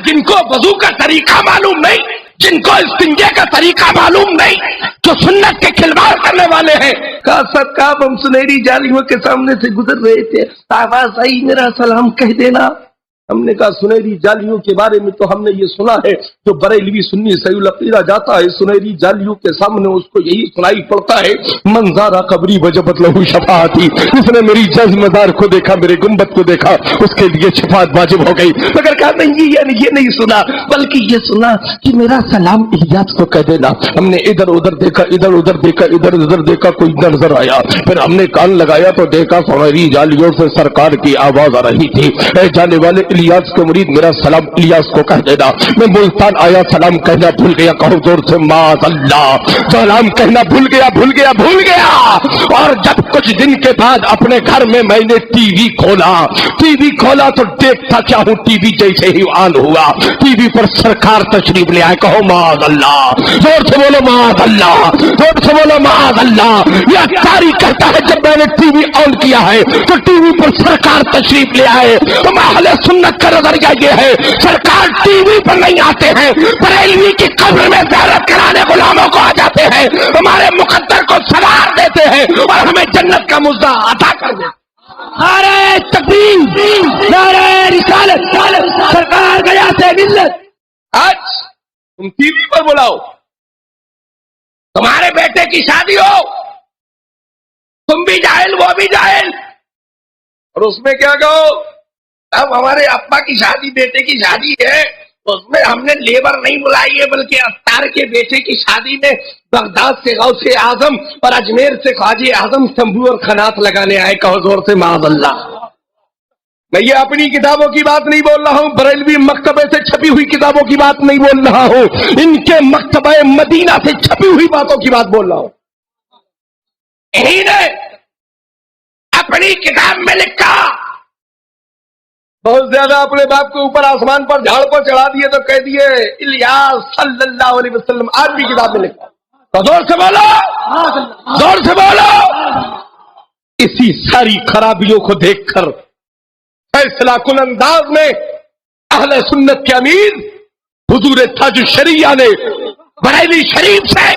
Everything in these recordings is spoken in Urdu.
جن کو وضو کا طریقہ معلوم نہیں، جن کو استنجے کا طریقہ معلوم نہیں، جو سنت کے کھلواڑ کرنے والے ہیں. کہا صاحب ہم سنہری جالیوں کے سامنے سے گزر رہے تھے، آواز آئی میرا سلام کہہ دینا. ہم نے کہا سنہری جالیوں کے بارے میں تو ہم نے یہ سنا ہے، جو بریلوی سنی صحیح العقیدہ جاتا ہے سنہری جالیوں کے سامنے اس کو یہی سنائی پڑتا ہے منظارہ قبری وجبت لہو شفاعتی، اس نے میری جز مزار کو دیکھا، میرے گنبد کو دیکھا، اس کے لیے شفاعت واجب ہو گئی. مگر کہا نہیں یہ نہیں سنا، بلکہ یہ سنا کہ میرا سلام الیاس کو کہہ دینا. ہم نے ادھر ادھر دیکھا، ادھر ادھر دیکھا، ادھر ادھر دیکھا، کوئی نظر آیا. پھر ہم نے کان لگایا تو دیکھا سنہری جالیوں سے سرکار کی آواز آ رہی تھی، اے جانے والے الیاس کے مرید میرا سلام الیاس کو کہہ دینا. میں ملتان آیا، سلام کہنا بھول گیا، کہو زور سے معاذ اللہ. سلام کہنا بھول گیا. اور جب کچھ دن کے بعد اپنے گھر میں میں نے ٹی وی کھولا تو دیکھتا کیا ہوں، ٹی وی جیسے ہی آن ہوا ٹی وی پر سرکار تشریف لے آئے. کہو معاذ اللہ، زور سے بولو معاذ اللہ، زور سے بولو معاذ اللہ. یہ اختیاری کہتا ہے جب میں نے ٹی وی آن کیا ہے تو ٹی وی پر سرکار تشریف لے آئے. تو اہل سنت کا نظریہ یہ ہے سرکار ٹی وی پر نہیں آتے ہیں، بریلوی کی قبر میں زیارت کرانے غلاموں کو آ جاتے ہیں، ہمارے مقدر کو سوار دیتے ہیں اور ہمیں جنت کا مزدہ عطا کر دیتے ہیں. نعرہ تکبیر، نعرہ رسالت، سرکار گیا سے ملت. آج تم ٹی وی پر بلاؤ، تمہارے بیٹے کی شادی ہو، تم بھی جاہل وہ بھی جاہل، اور اس میں کیا کہو اب ہمارے ابا کی شادی بیٹے کی شادی ہے تو اس میں ہم نے لیبر نہیں بلائی ہے بلکہ افطار کے بیٹے کی شادی میں بغداد سے غوث اعظم اور اجمیر سے خواجہ اعظم تمبو اور خنات لگانے آئے. کہو زور سے معاذ اللہ. میں یہ اپنی کتابوں کی بات نہیں بول رہا ہوں، بریلوی مکتبے سے چھپی ہوئی کتابوں کی بات نہیں بول رہا ہوں، ان کے مکتبہ مدینہ سے چھپی ہوئی باتوں کی بات بول رہا ہوں. یہی نے اپنی کتاب میں لکھا، بہت زیادہ اپنے باپ کو اوپر آسمان پر جھاڑ پر چڑھا دیے تو کہہ دیے الیاس صلی اللہ علیہ وسلم. آج بھی کتاب میں لکھا، تو زور سے بولو، زور سے بولو. اسی ساری خرابیوں کو دیکھ کر فیصلہ کن انداز میں اہل سنت کے امیر حضور تاج الشریعہ نے بریلی شریف سے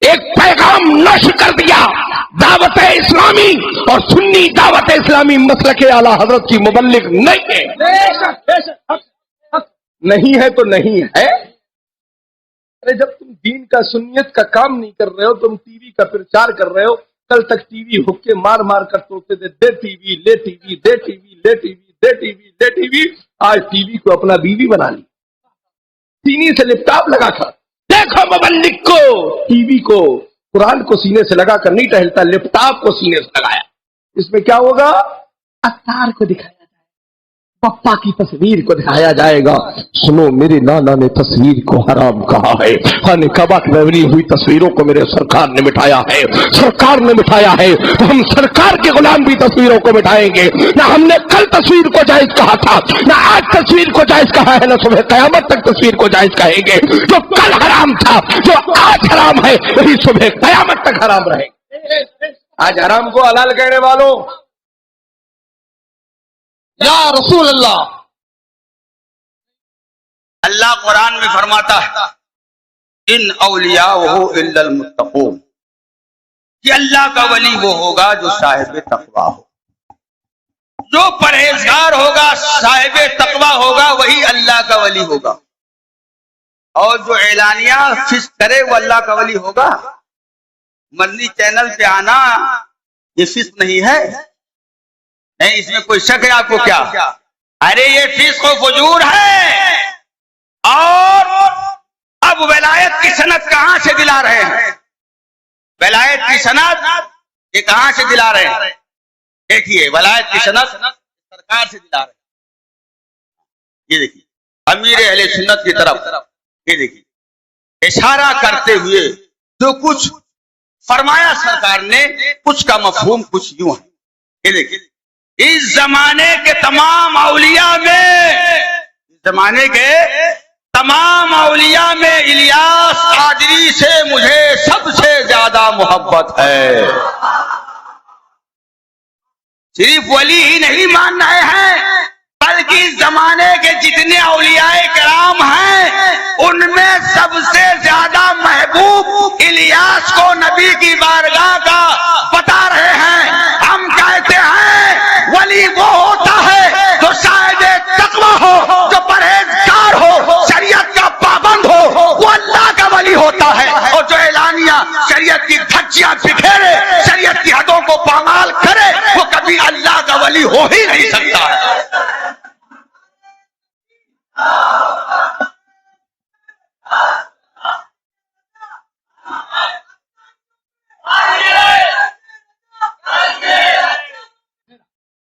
ایک پیغام نشر کر دیا. دعوت اسلامی اور سنی دعوت اسلامی مسلک اعلی حضرت کی مبلغ نہیں ہے. نہیں ہے تو نہیں ہے. ارے جب تم دین کا سنیت کا کام نہیں کر رہے ہو، تم ٹی وی کا پرچار کر رہے ہو. کل تک ٹی وی حکے مار مار کر توڑتے تھے، دے ٹی وی لے ٹی وی دے ٹی وی لے ٹی وی دے ٹی وی دے ٹی وی. آج ٹی وی کو اپنا بیوی بنا لی، سینے سے لیپ ٹاپ لگا کر دیکھو مبلغ کو، ٹی وی کو قرآن کو سینے سے لگا کر نہیں ٹہلتا، لیپ ٹاپ کو سینے سے لگایا. اس میں کیا ہوگا؟ اطہار کو دکھایا جائے گا، پپا کی تصویر کو دکھایا جائے گا. سنو میرے نانا نے تصویر کو حرام کہا ہے، خانہ کعبہ میں بنی ہوئی تصویروں کو میرے سرکار نے مٹھایا ہے، سرکار نے مٹھایا ہے. تو ہم سرکار کے غلام بھی تصویروں کو مٹھائیں گے. نہ ہم نے کل تصویر کو جائز کہا تھا، نہ آج تصویر کو جائز کہا ہے، نہ صبح قیامت تک تصویر کو جائز کہیں گے. جو کل حرام تھا، جو آج حرام ہے، وہی صبح قیامت تک حرام رہے گا. آج حرام کو حلال کہنے والوں یا رسول اللہ، اللہ قرآن میں فرماتا ہے ان اولیاءہ الا المتقون، کہ اللہ کا ولی وہ ہوگا جو صاحب تقوی ہو، جو پرہیزگار ہوگا، صاحب تقوی ہوگا، وہی اللہ کا ولی ہوگا. اور جو اعلانیہ فسق کرے وہ اللہ کا ولی ہوگا. مدنی چینل پہ آنا یہ فسق نہیں ہے، نہیں اس میں کوئی شک ہے آپ کو کیا؟ ارے یہ فسق و فجور ہے. اور اب ولایت کی سند کہاں سے دلا رہے ہیں؟ ولایت کی سند یہ کہاں سے دلا رہے ہیں؟ دیکھیے ولایت کی سند سرکار سے دلا رہے ہیں. یہ دیکھیے امیر اہل سنت کی طرف، یہ دیکھیے اشارہ کرتے ہوئے جو کچھ فرمایا سرکار نے، کچھ کا مفہوم کچھ یوں ہے. یہ دیکھیے اس زمانے کے تمام اولیاء میں، اس زمانے کے تمام اولیاء میں الیاس قادری سے مجھے سب سے زیادہ محبت ہے. صرف ولی ہی نہیں مان رہے ہیں بلکہ اس زمانے کے جتنے اولیاء کرام کی بارگاہ کا بتا رہے ہیں. ہم کہتے ہیں ولی وہ ہوتا ہے جو صاحب تقویٰ ہو, جو پرہیزگار ہو, شریعت کا پابند ہو, وہ اللہ کا ولی ہوتا ہے. اور جو اعلانیہ شریعت کی دھجیاں بکھیرے, شریعت کی حدوں کو پامال کرے, وہ کبھی اللہ کا ولی ہو ہی نہیں سکتا ہے.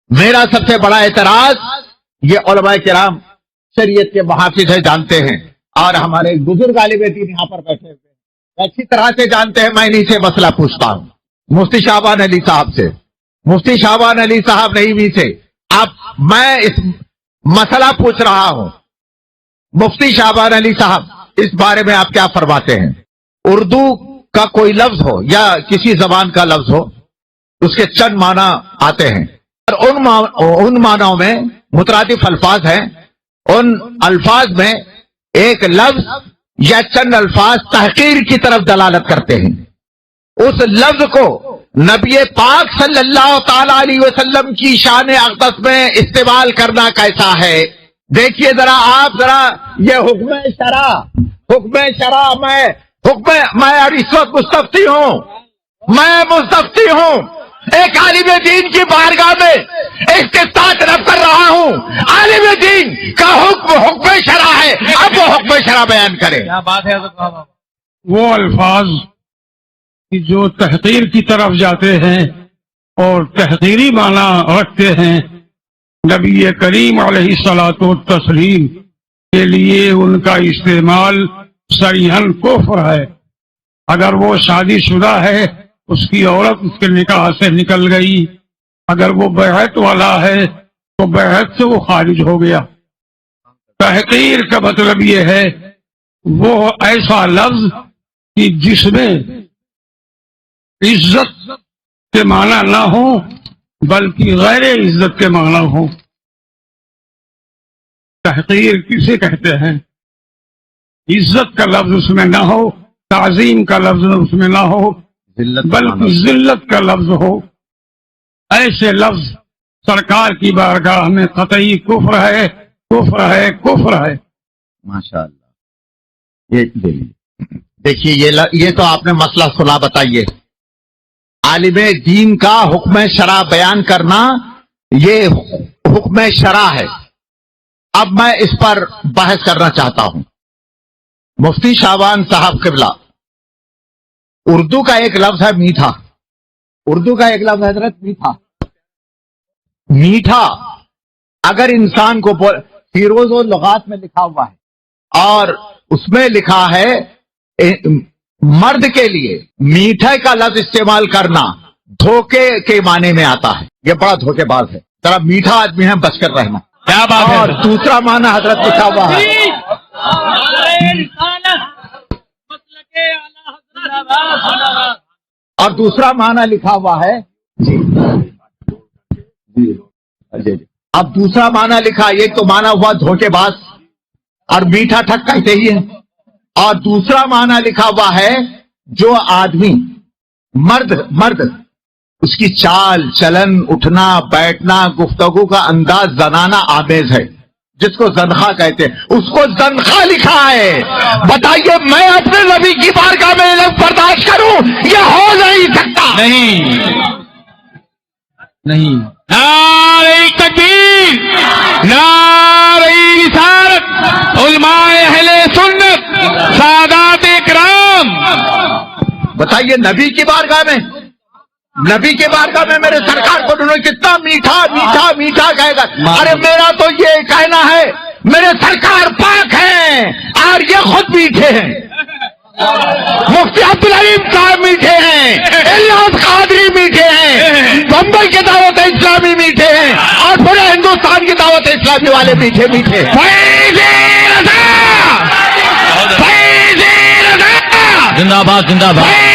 میرا سب سے بڑا اعتراض یہ علماء کرام شریعت کے محافظ ہیں, جانتے ہیں, اور ہمارے بزرگ عالم دین یہاں پر بیٹھے ہوئے ہیں, اچھی طرح سے جانتے ہیں. میں انہیں سے مسئلہ پوچھتا ہوں, مفتی شعبان علی صاحب سے, مفتی شعبان علی صاحب نعیمی سے. اب میں اس مسئلہ پوچھ رہا ہوں, مفتی شعبان علی صاحب, اس بارے میں آپ کیا فرماتے ہیں؟ اردو کا کوئی لفظ ہو یا کسی زبان کا لفظ ہو, اس کے چند معنی آتے ہیں, اور ان معنوں میں مترادف الفاظ ہیں. ان الفاظ میں ایک لفظ یا چند الفاظ تحقیر کی طرف دلالت کرتے ہیں. اس لفظ کو نبی پاک صلی اللہ تعالی علیہ وسلم کی شان اقدس میں استعمال کرنا کیسا ہے؟ دیکھیے ذرا آپ, ذرا یہ حکم شرع میں اب اس وقت مستفتی ہوں, ایک عالم دین کی بارگاہ میں اس کے ساتھ رب کر رہا ہوں. عالم دین کا حکم شرع ہے, اب وہ حکم شرع بیان کرے. کیا بات ہے حضرت صاحب؟ وہ الفاظ جو تحقیر کی طرف جاتے ہیں اور تحقیری معنی رکھتے ہیں, نبی کریم علیہ الصلوۃ والتسلیم کے لیے ان کا استعمال صریحاً کفر ہے. اگر وہ شادی شدہ ہے, اس کی عورت اس کے نکاح سے نکل گئی, اگر وہ بیعت والا ہے تو بیعت سے وہ خارج ہو گیا. تحقیر کا مطلب یہ ہے وہ ایسا لفظ کہ جس میں عزت کے معنی نہ ہو بلکہ غیر عزت کے معنی ہو. تحقیر کسے کہتے ہیں؟ عزت کا لفظ اس میں نہ ہو, تعظیم کا لفظ اس میں نہ ہو, بلکہ ذلت کا لفظ ہو. ایسے لفظ سرکار کی بارگاہ میں قطعی کفر ہے, کفر ہے, کفر ہے. ماشاءاللہ. دیکھیے یہ تو آپ نے مسئلہ صلح بتائیے. عالم دین کا حکم شرع بیان کرنا یہ حکم شرع ہے. اب میں اس پر بحث کرنا چاہتا ہوں. مفتی شعبان صاحب قبلہ, اردو کا ایک لفظ ہے میٹھا. اردو کا ایک لفظ ہے حضرت میٹھا. اگر انسان کو فیروز و لغات میں لکھا ہوا ہے اور اس میں لکھا ہے مرد کے لیے میٹھے کا لفظ استعمال کرنا دھوکے کے معنی میں آتا ہے, یہ بڑا دھوکے باز ہے. ذرا میٹھا آدمی ہے, بچ کر رہنا. کیا بات ہے؟ اور دوسرا معنی حضرت لکھا ہوا ہے, اور دوسرا معنی لکھا ہوا ہے اب دوسرا معنی لکھا, ایک تو معنی ہوا دھوکے باز اور میٹھا ٹھک کہتے ہی ہے, اور دوسرا معنی لکھا ہوا ہے جو آدمی مرد اس کی چال چلن, اٹھنا بیٹھنا, گفتگو کا انداز زنانہ آمیز ہے, جس کو زنخا کہتے ہیں, اس کو زنخا لکھا ہے. بتائیے میں اپنے نبی کی بارگاہ میں لفظ برداشت کروں؟ یہ ہو نہیں سکتا. نہیں. نعرہ تکبیر, نعرہ رسالت, علماء اہل سنت, سادات اکرام. بتائیے نبی کی بارگاہ میں میرے سرکار کو انہوں نے کتنا میٹھا میٹھا میٹھا کہے گا. ارے میرا تو یہ کہنا ہے میرے سرکار پاک ہیں اور یہ خود میٹھے ہیں. مفتی عبدالعلیم صاحب میٹھے ہیں, الیاس قادری میٹھے ہیں, بمبئی کے دعوت اسلامی میٹھے ہیں, اور پورے ہندوستان کی دعوت اسلامی والے میٹھے میٹھے. زندہ باد, زندہ باد.